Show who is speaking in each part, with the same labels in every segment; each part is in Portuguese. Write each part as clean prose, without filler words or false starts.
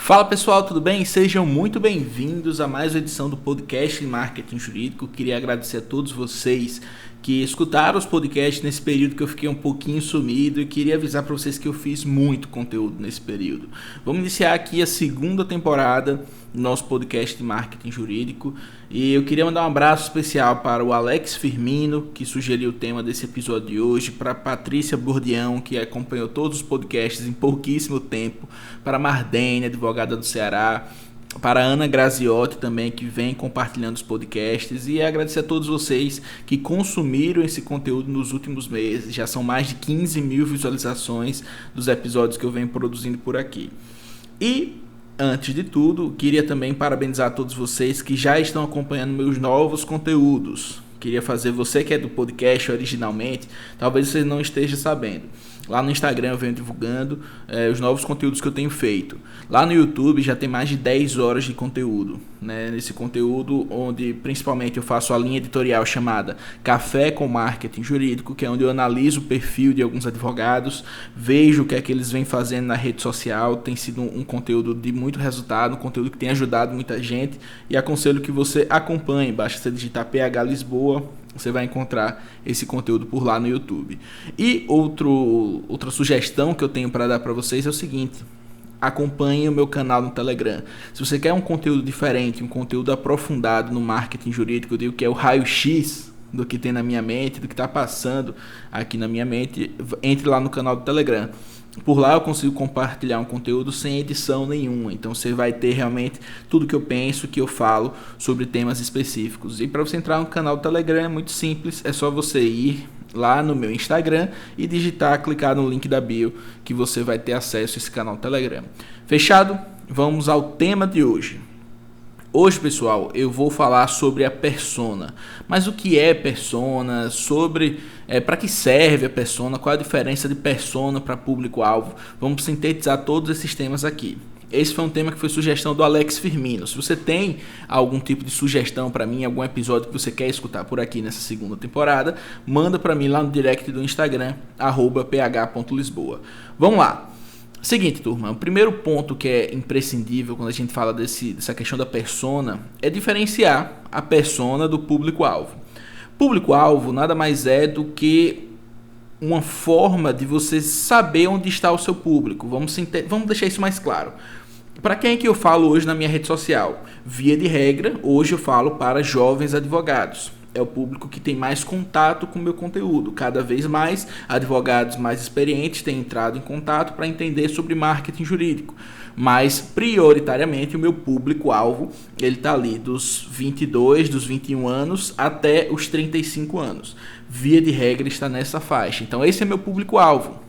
Speaker 1: Fala pessoal, tudo bem? Sejam muito bem-vindos a mais uma edição do podcast Marketing Jurídico. Queria agradecer a todos vocês que escutaram os podcasts nesse período que eu fiquei um pouquinho sumido e queria avisar para vocês que eu fiz muito conteúdo nesse período. Vamos iniciar aqui a segunda temporada do nosso podcast de Marketing Jurídico e eu queria mandar um abraço especial para o Alex Firmino, que sugeriu o tema desse episódio de hoje, para a Patrícia Bordião, que acompanhou todos os podcasts em pouquíssimo tempo, para a Mardene, advogada do Ceará, para a Ana Graziotti também, que vem compartilhando os podcasts, e agradecer a todos vocês que consumiram esse conteúdo nos últimos meses. Já são mais de 15 mil visualizações dos episódios que eu venho produzindo por aqui. E, antes de tudo, queria também parabenizar a todos vocês que já estão acompanhando meus novos conteúdos. Queria fazer, você que é do podcast originalmente, talvez você não esteja sabendo. Lá no Instagram eu venho divulgando os novos conteúdos que eu tenho feito. Lá no YouTube já tem mais de 10 horas de conteúdo, né? Nesse conteúdo onde principalmente eu faço a linha editorial chamada Café com Marketing Jurídico, que é onde eu analiso o perfil de alguns advogados, vejo o que é que eles vêm fazendo na rede social. Tem sido um conteúdo de muito resultado, um conteúdo que tem ajudado muita gente e aconselho que você acompanhe. Basta você digitar PH Lisboa, você vai encontrar esse conteúdo por lá no YouTube. E outra sugestão que eu tenho para dar para vocês é o seguinte: acompanhe o meu canal no Telegram. Se você quer um conteúdo diferente, um conteúdo aprofundado no marketing jurídico, eu digo que é o raio-x do que tem na minha mente, do que está passando aqui na minha mente, entre lá no canal do Telegram. Por lá eu consigo compartilhar um conteúdo sem edição nenhuma, então você vai ter realmente tudo que eu penso, que eu falo sobre temas específicos. E para você entrar no canal do Telegram é muito simples, é só você ir lá no meu Instagram e digitar, clicar no link da bio que você vai ter acesso a esse canal do Telegram. Fechado? Vamos ao tema de hoje. Hoje, pessoal, eu vou falar sobre a persona. Mas o que é persona? Para que serve a persona? Qual a diferença de persona para público-alvo? Vamos sintetizar todos esses temas aqui. Esse foi um tema que foi sugestão do Alex Firmino. Se você tem algum tipo de sugestão para mim, algum episódio que você quer escutar por aqui nessa segunda temporada, manda para mim lá no direct do Instagram, @ph.lisboa. Vamos lá. Seguinte, turma, o primeiro ponto que é imprescindível quando a gente fala dessa questão da persona é diferenciar a persona do público-alvo. Público-alvo nada mais é do que uma forma de você saber onde está o seu público. Vamos deixar isso mais claro. Para quem é que eu falo hoje na minha rede social? Via de regra, hoje eu falo para jovens advogados. É o público que tem mais contato com o meu conteúdo. Cada vez mais, advogados mais experientes têm entrado em contato para entender sobre marketing jurídico. Mas, prioritariamente, o meu público-alvo está ali dos 22, dos 21 anos até os 35 anos. Via de regra, está nessa faixa. Então, esse é meu público-alvo.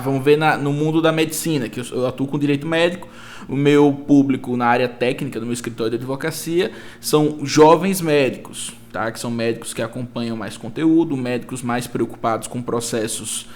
Speaker 1: Vamos ver no mundo da medicina, que eu atuo com direito médico. O meu público na área técnica do meu escritório de advocacia são jovens médicos, tá? Que são médicos que acompanham mais conteúdo, médicos mais preocupados com processos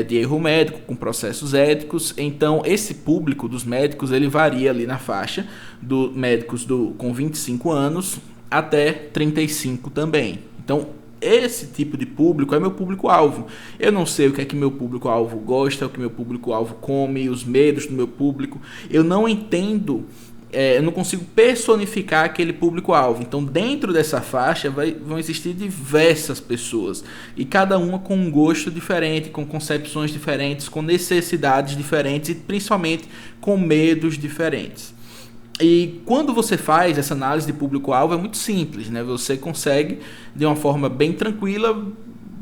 Speaker 1: de erro médico, com processos éticos. Então, esse público dos médicos, ele varia ali na faixa dos médicos com 25 anos até 35 também. Então, esse tipo de público é meu público-alvo. Eu não sei o que é que meu público-alvo gosta, o que meu público-alvo come, os medos do meu público. Eu não entendo, eu não consigo personificar aquele público-alvo. Então, dentro dessa faixa vão existir diversas pessoas. E cada uma com um gosto diferente, com concepções diferentes, com necessidades diferentes e principalmente com medos diferentes. E quando você faz essa análise de público-alvo é muito simples, né? Você consegue, de uma forma bem tranquila,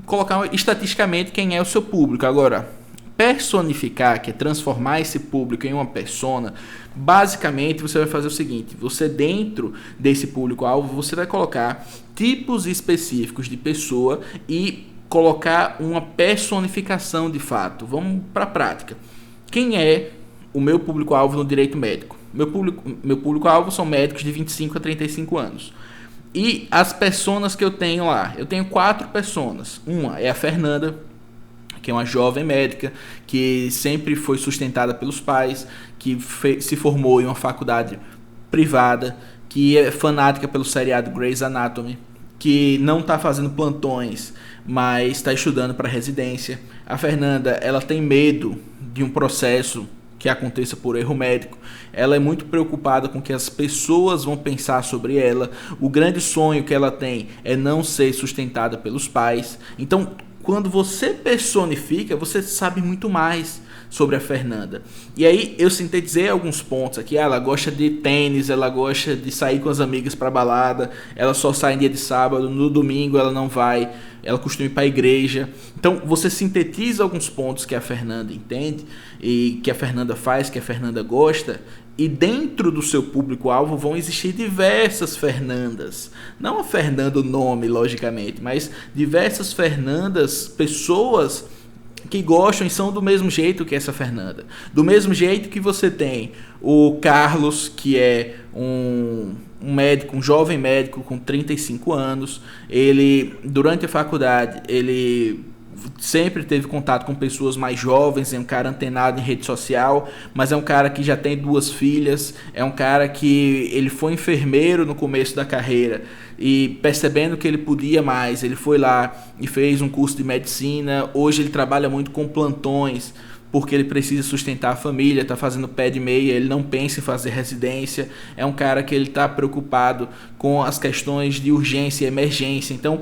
Speaker 1: colocar estatisticamente quem é o seu público. Agora, personificar, que é transformar esse público em uma persona, basicamente você vai fazer o seguinte: você dentro desse público-alvo, você vai colocar tipos específicos de pessoa e colocar uma personificação de fato. Vamos para a prática. Quem é o meu público-alvo no direito médico? Meu público-alvo são médicos de 25 a 35 anos. E as personas que eu tenho lá? Eu tenho 4 personas. Uma é a Fernanda, que é uma jovem médica, que sempre foi sustentada pelos pais, que se formou em uma faculdade privada, que é fanática pelo seriado Grey's Anatomy, que não está fazendo plantões, mas está estudando para residência. A Fernanda, ela tem medo de um processo que aconteça por erro médico. Ela é muito preocupada com o que as pessoas vão pensar sobre ela. O grande sonho que ela tem é não ser sustentada pelos pais. Então, quando você personifica, você sabe muito mais sobre a Fernanda. E aí eu sintetizei alguns pontos aqui. Ela gosta de tênis, ela gosta de sair com as amigas para balada, ela só sai em dia de sábado, no domingo ela não vai, ela costuma ir para a igreja. Então você sintetiza alguns pontos que a Fernanda entende e que a Fernanda faz, que a Fernanda gosta, e dentro do seu público-alvo vão existir diversas Fernandas. Não a Fernanda o nome, logicamente, mas diversas Fernandas, pessoas que gostam e são do mesmo jeito que essa Fernanda. Do mesmo jeito que você tem o Carlos, que é um médico, um jovem médico com 35 anos. Ele, durante a faculdade, ele sempre teve contato com pessoas mais jovens, é um cara antenado em rede social, mas é um cara que já tem 2 filhas, é um cara que ele foi enfermeiro no começo da carreira e percebendo que ele podia mais, ele foi lá e fez um curso de medicina. Hoje ele trabalha muito com plantões, porque ele precisa sustentar a família, está fazendo pé de meia, ele não pensa em fazer residência, é um cara que ele está preocupado com as questões de urgência e emergência. Então,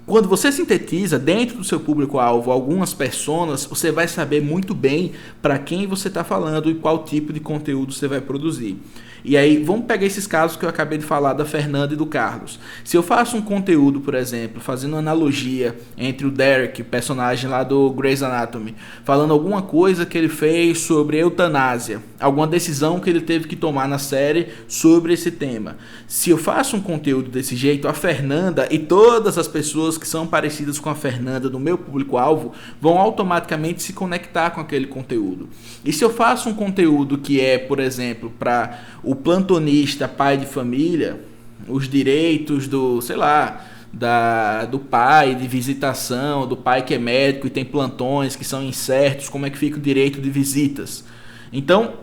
Speaker 1: quando você sintetiza dentro do seu público-alvo algumas personas, você vai saber muito bem para quem você está falando e qual tipo de conteúdo você vai produzir. E aí, vamos pegar esses casos que eu acabei de falar da Fernanda e do Carlos. Se eu faço um conteúdo, por exemplo, fazendo uma analogia entre o Derek, personagem lá do Grey's Anatomy, falando alguma coisa que ele fez sobre eutanásia, alguma decisão que ele teve que tomar na série sobre esse tema. Se eu faço um conteúdo desse jeito, a Fernanda e todas as pessoas que são parecidas com a Fernanda no meu público-alvo vão automaticamente se conectar com aquele conteúdo. E se eu faço um conteúdo que é, por exemplo, para o plantonista, pai de família, os direitos do, sei lá, do pai de visitação, do pai que é médico e tem plantões que são incertos, como é que fica o direito de visitas. Então,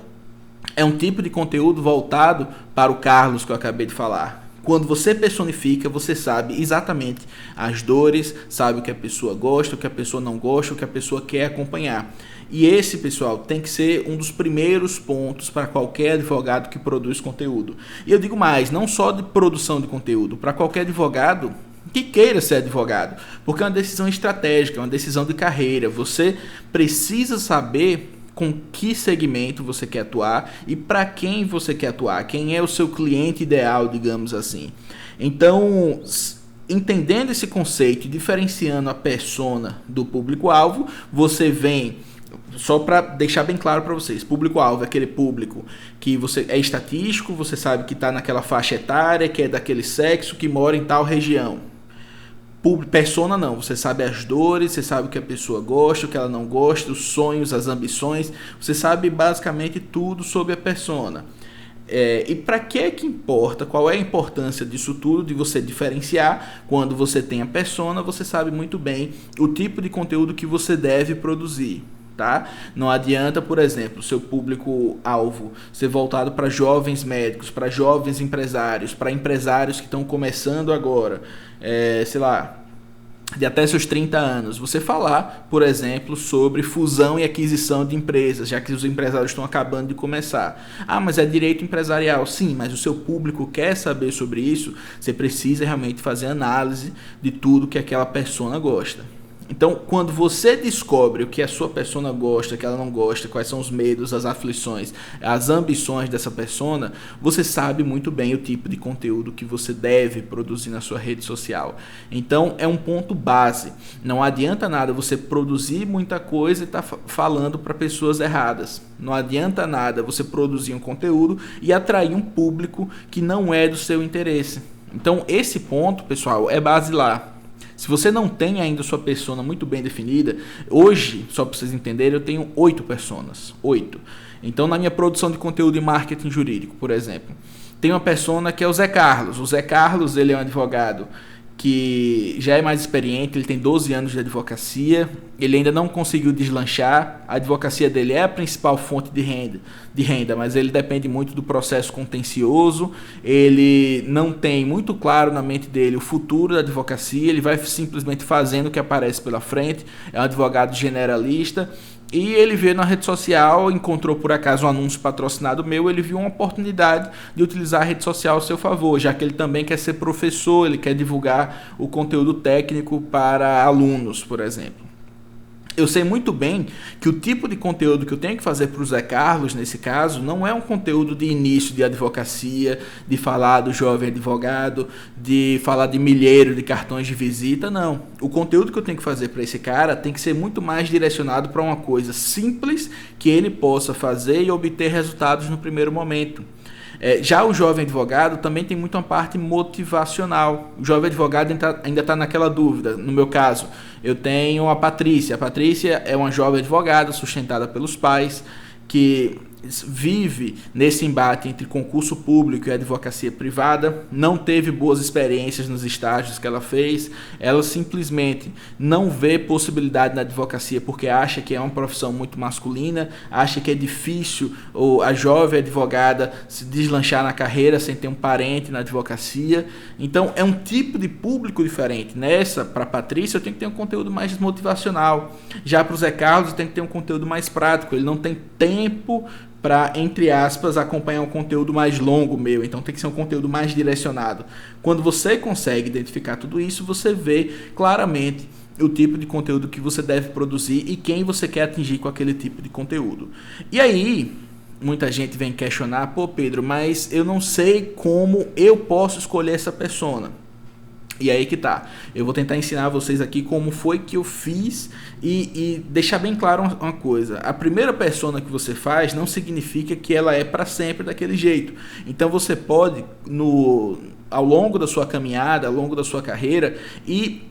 Speaker 1: é um tipo de conteúdo voltado para o Carlos que eu acabei de falar. Quando você personifica, você sabe exatamente as dores, sabe o que a pessoa gosta, o que a pessoa não gosta, o que a pessoa quer acompanhar. E esse, pessoal, tem que ser um dos primeiros pontos para qualquer advogado que produz conteúdo. E eu digo mais, não só de produção de conteúdo, para qualquer advogado que queira ser advogado, porque é uma decisão estratégica, é uma decisão de carreira. Você precisa saber com que segmento você quer atuar e para quem você quer atuar, quem é o seu cliente ideal, digamos assim. Então, entendendo esse conceito e diferenciando a persona do público-alvo, você vem, só para deixar bem claro para vocês, público-alvo é aquele público que você é estatístico, você sabe que está naquela faixa etária, que é daquele sexo, que mora em tal região. Persona não, você sabe as dores, você sabe o que a pessoa gosta, o que ela não gosta, os sonhos, as ambições, você sabe basicamente tudo sobre a persona. E para que importa, qual é a importância disso tudo, de você diferenciar? Quando você tem a persona, você sabe muito bem o tipo de conteúdo que você deve produzir. Tá? Não adianta, por exemplo, seu público-alvo ser voltado para jovens médicos, para jovens empresários, para empresários que estão começando agora, sei lá, de até seus 30 anos. Você falar, por exemplo, sobre fusão e aquisição de empresas, já que os empresários estão acabando de começar. Ah, mas é direito empresarial. Sim, mas o seu público quer saber sobre isso, você precisa realmente fazer análise de tudo que aquela persona gosta. Então, quando você descobre o que a sua persona gosta, o que ela não gosta, quais são os medos, as aflições, as ambições dessa persona, você sabe muito bem o tipo de conteúdo que você deve produzir na sua rede social. Então, é um ponto base. Não adianta nada você produzir muita coisa e estar falando para pessoas erradas. Não adianta nada você produzir um conteúdo e atrair um público que não é do seu interesse. Então, esse ponto, pessoal, é basilar. Se você não tem ainda sua persona muito bem definida, hoje, só para vocês entenderem, eu tenho 8 personas. 8. Então, na minha produção de conteúdo em marketing jurídico, por exemplo, tem uma persona que é o Zé Carlos. O Zé Carlos, ele é um advogado que já é mais experiente, ele tem 12 anos de advocacia, ele ainda não conseguiu deslanchar, a advocacia dele é a principal fonte de renda, mas ele depende muito do processo contencioso, ele não tem muito claro na mente dele o futuro da advocacia, ele vai simplesmente fazendo o que aparece pela frente, é um advogado generalista, E ele veio na rede social, encontrou por acaso um anúncio patrocinado meu, ele viu uma oportunidade de utilizar a rede social ao seu favor, já que ele também quer ser professor, ele quer divulgar o conteúdo técnico para alunos, por exemplo. Eu sei muito bem que o tipo de conteúdo que eu tenho que fazer para o Zé Carlos, nesse caso, não é um conteúdo de início de advocacia, de falar do jovem advogado, de falar de milheiro de cartões de visita, não. O conteúdo que eu tenho que fazer para esse cara tem que ser muito mais direcionado para uma coisa simples que ele possa fazer e obter resultados no primeiro momento. Já o jovem advogado também tem muito uma parte motivacional. O jovem advogado ainda está naquela dúvida. No meu caso, eu tenho a Patrícia. A Patrícia é uma jovem advogada sustentada pelos pais que vive nesse embate entre concurso público e advocacia privada, não teve boas experiências nos estágios que ela fez, ela simplesmente não vê possibilidade na advocacia porque acha que é uma profissão muito masculina, acha que é difícil a jovem advogada se deslanchar na carreira sem ter um parente na advocacia. Então é um tipo de público diferente. Nessa, para a Patrícia, eu tenho que ter um conteúdo mais motivacional. Já para o Zé Carlos, eu tenho que ter um conteúdo mais prático. Ele não tem tempo para, entre aspas, acompanhar um conteúdo mais longo meu. Então tem que ser um conteúdo mais direcionado. Quando você consegue identificar tudo isso, você vê claramente o tipo de conteúdo que você deve produzir e quem você quer atingir com aquele tipo de conteúdo. E aí, muita gente vem questionar, pô Pedro, mas eu não sei como eu posso escolher essa persona. E aí que tá, eu vou tentar ensinar vocês aqui como foi que eu fiz e deixar bem claro uma coisa. A primeira persona que você faz não significa que ela é para sempre daquele jeito. Então você pode, ao longo da sua caminhada, ao longo da sua carreira, ir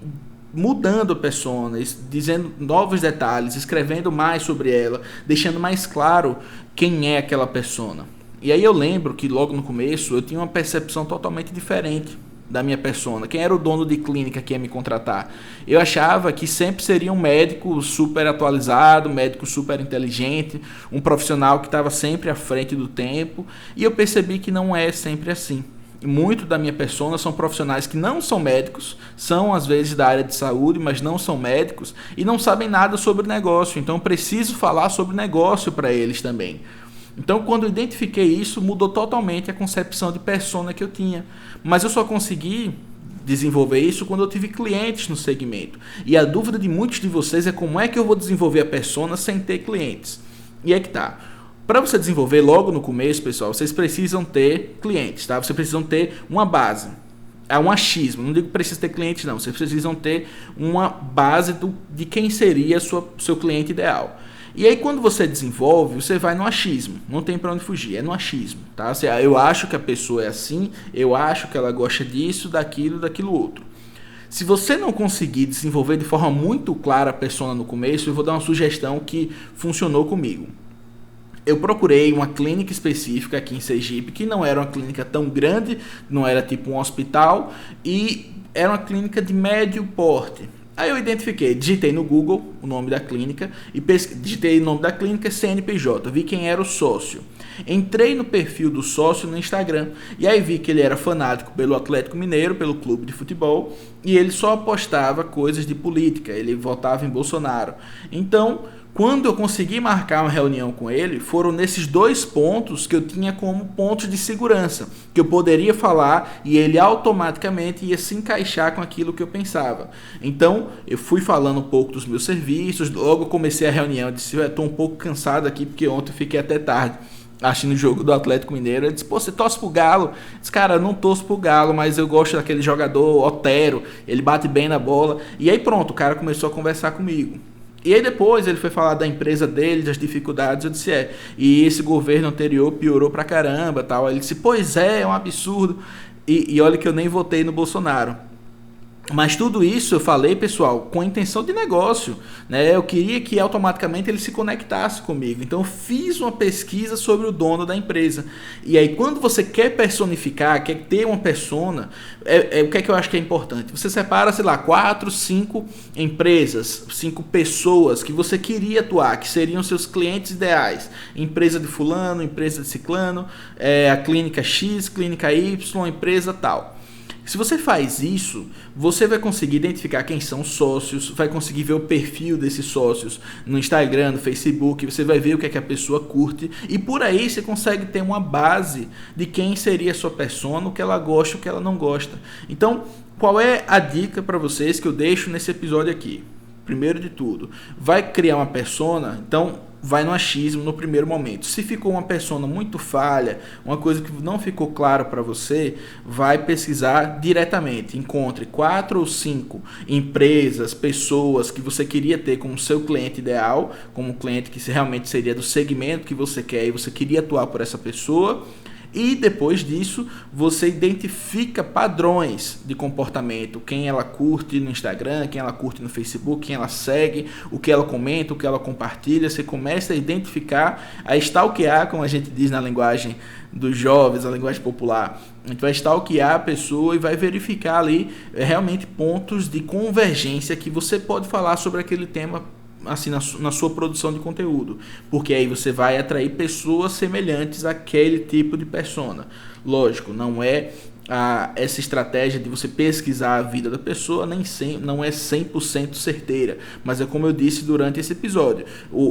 Speaker 1: mudando a persona, dizendo novos detalhes, escrevendo mais sobre ela, deixando mais claro quem é aquela persona. E aí eu lembro que logo no começo eu tinha uma percepção totalmente diferente da minha persona. Quem era o dono de clínica que ia me contratar? Eu achava que sempre seria um médico super atualizado, um médico super inteligente, um profissional que estava sempre à frente do tempo, e eu percebi que não é sempre assim. Muito da minha persona são profissionais que não são médicos, são às vezes da área de saúde, mas não são médicos e não sabem nada sobre negócio, então eu preciso falar sobre negócio para eles também. Então, quando eu identifiquei isso, mudou totalmente a concepção de persona que eu tinha. Mas eu só consegui desenvolver isso quando eu tive clientes no segmento. E a dúvida de muitos de vocês é como é que eu vou desenvolver a persona sem ter clientes. E é que tá. Para você desenvolver logo no começo, pessoal, vocês precisam ter clientes, tá? Vocês precisam ter uma base. É um achismo, não digo que precisa ter clientes não. Vocês precisam ter uma base de quem seria seu cliente ideal. E aí quando você desenvolve, você vai no achismo, não tem para onde fugir, é no achismo, tá? Eu acho que a pessoa é assim, eu acho que ela gosta disso, daquilo outro. Se você não conseguir desenvolver de forma muito clara a persona no começo, eu vou dar uma sugestão que funcionou comigo. Eu procurei uma clínica específica aqui em Sergipe, que não era uma clínica tão grande, não era tipo um hospital, e era uma clínica de médio porte. Aí eu identifiquei, digitei no Google o nome da clínica e digitei o nome da clínica CNPJ, vi quem era o sócio. Entrei no perfil do sócio no Instagram e aí vi que ele era fanático pelo Atlético Mineiro, pelo clube de futebol, e ele só postava coisas de política, ele votava em Bolsonaro. Então, quando eu consegui marcar uma reunião com ele, foram nesses dois pontos que eu tinha como pontos de segurança, que eu poderia falar e ele automaticamente ia se encaixar com aquilo que eu pensava. Então, eu fui falando um pouco dos meus serviços, logo comecei a reunião, eu disse, eu estou um pouco cansado aqui, porque ontem eu fiquei até tarde assistindo o jogo do Atlético Mineiro. Ele disse, pô, você torce pro Galo? Eu disse, cara, eu não torço pro Galo, mas eu gosto daquele jogador, Otero, ele bate bem na bola. E aí pronto, o cara começou a conversar comigo. E aí depois ele foi falar da empresa dele, das dificuldades, eu disse, e esse governo anterior piorou pra caramba, tal. Aí ele disse, pois é um absurdo. E olha que eu nem votei no Bolsonaro. Mas tudo isso eu falei, pessoal, com a intenção de negócio, né? Eu queria que automaticamente ele se conectasse comigo. Então eu fiz uma pesquisa sobre o dono da empresa. E aí quando você quer personificar, quer ter uma persona, o que é que eu acho que é importante? Você separa, sei lá, 4, 5 empresas, 5 pessoas que você queria atuar, que seriam seus clientes ideais. Empresa de fulano, empresa de ciclano, a clínica X, clínica Y, empresa tal. Se você faz isso, você vai conseguir identificar quem são sócios, vai conseguir ver o perfil desses sócios no Instagram, no Facebook, você vai ver o que é que a pessoa curte e por aí você consegue ter uma base de quem seria a sua persona, o que ela gosta, o que ela não gosta. Então, qual é a dica para vocês que eu deixo nesse episódio aqui? Primeiro de tudo, vai criar uma persona, então vai no achismo no primeiro momento. Se ficou uma persona muito falha, uma coisa que não ficou claro para você, vai pesquisar diretamente. Encontre 4 ou 5 empresas, pessoas que você queria ter como seu cliente ideal, como um cliente que realmente seria do segmento que você quer e você queria atuar por essa pessoa. E depois disso, você identifica padrões de comportamento, quem ela curte no Instagram, quem ela curte no Facebook, quem ela segue, o que ela comenta, o que ela compartilha. Você começa a identificar, a stalkear, como a gente diz na linguagem dos jovens, a linguagem popular. A gente vai stalkear a pessoa e vai verificar ali realmente pontos de convergência que você pode falar sobre aquele tema assim na sua produção de conteúdo, porque aí você vai atrair pessoas semelhantes àquele tipo de persona. Lógico, não é essa estratégia de você pesquisar a vida da pessoa não é 100% certeira, mas é como eu disse durante esse episódio,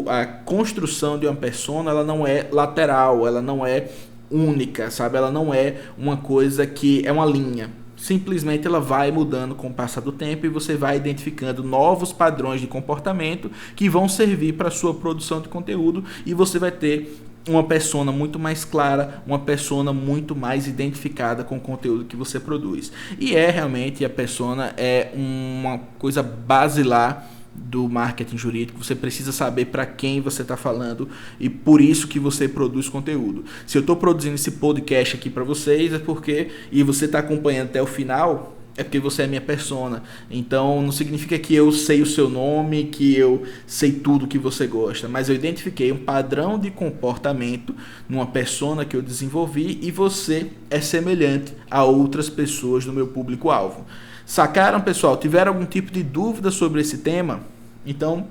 Speaker 1: a construção de uma persona ela não é lateral, ela não é única, sabe? Ela não é uma coisa que é uma linha. Simplesmente ela vai mudando com o passar do tempo e você vai identificando novos padrões de comportamento que vão servir para a sua produção de conteúdo e você vai ter uma persona muito mais clara, uma persona muito mais identificada com o conteúdo que você produz. E realmente a persona é uma coisa basilar do marketing jurídico, você precisa saber para quem você está falando e por isso que você produz conteúdo. Se eu estou produzindo esse podcast aqui para vocês é porque, e você está acompanhando até o final, é porque você é minha persona. Então não significa que eu sei o seu nome, que eu sei tudo que você gosta, mas eu identifiquei um padrão de comportamento numa persona que eu desenvolvi e você é semelhante a outras pessoas do meu público-alvo. Sacaram, pessoal? Tiveram algum tipo de dúvida sobre esse tema? Então,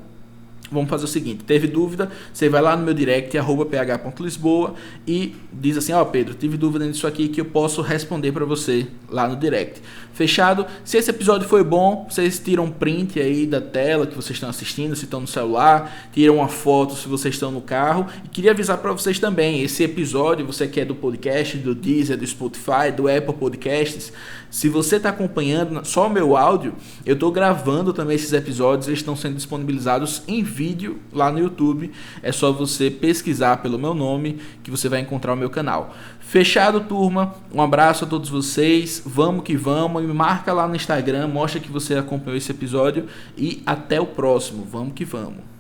Speaker 1: vamos fazer o seguinte, teve dúvida, você vai lá no meu direct, @ph.lisboa e diz assim, Pedro, tive dúvida nisso aqui que eu posso responder para você lá no direct. Fechado? Se esse episódio foi bom, vocês tiram um print aí da tela que vocês estão assistindo, se estão no celular, tiram uma foto se vocês estão no carro. E queria avisar para vocês também, esse episódio, você que é do podcast, do Deezer, do Spotify, do Apple Podcasts, se você está acompanhando só o meu áudio, eu estou gravando também esses episódios, eles estão sendo disponibilizados em vídeo lá no YouTube. É só você pesquisar pelo meu nome que você vai encontrar o meu canal. Fechado, turma? Um abraço a todos vocês. Vamos que vamos. Me marca lá no Instagram, mostra que você acompanhou esse episódio e até o próximo. Vamos que vamos.